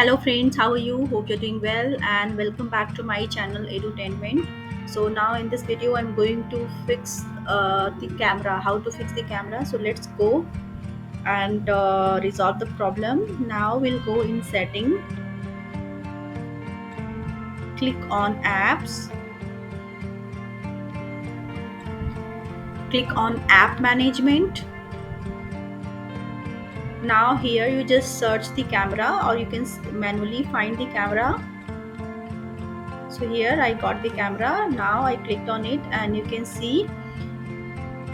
Hello friends, how are you? Hope you're doing well and welcome back to my channel Edutainment. So now in this video I'm going to fix the camera, how to fix the camera. So let's go and resolve the problem. Now we'll go in setting, click on apps, click on app management. Now here you just search the camera or you can manually find the camera. So here I got the camera. Now I clicked on it and you can see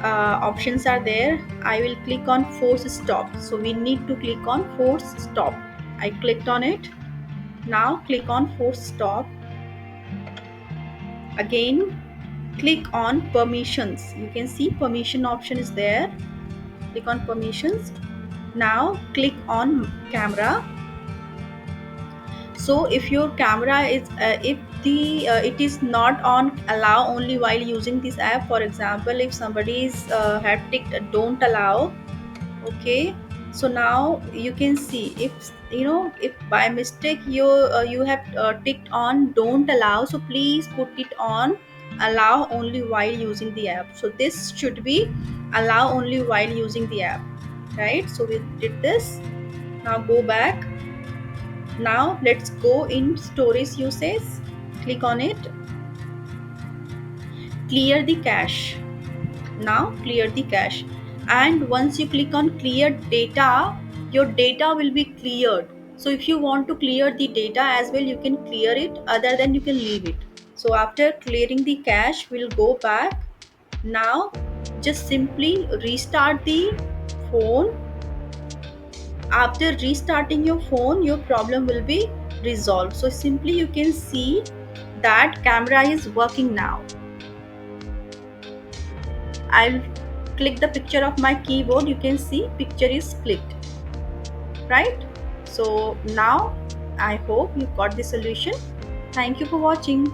options are there. I will click on force stop, so we need to click on force stop. I clicked on it. Now click on force stop. Again click on permissions. You can see permission option is there. Click on permissions. Now click on camera. So if your camera is if the it is not on allow only while using this app, for example if somebody is had ticked don't allow. Okay, so now you can see if if by mistake you have ticked on don't allow, so please put it on allow only while using the app. So this should be allow only while using the app, right? So we did this. Now go back. Now let's go in storage usage. Click on it. Clear the cache. Now clear the cache, and once you click on clear data, your data will be cleared. So if you want to clear the data as well, you can clear it, other than you can leave it. So after clearing the cache, we'll go back. Now just simply restart the phone. After restarting your phone, your problem will be resolved. So simply you can see that camera is working now. I'll click the picture of my keyboard. You can see picture is clicked, right? So now I hope you got the solution. Thank you for watching.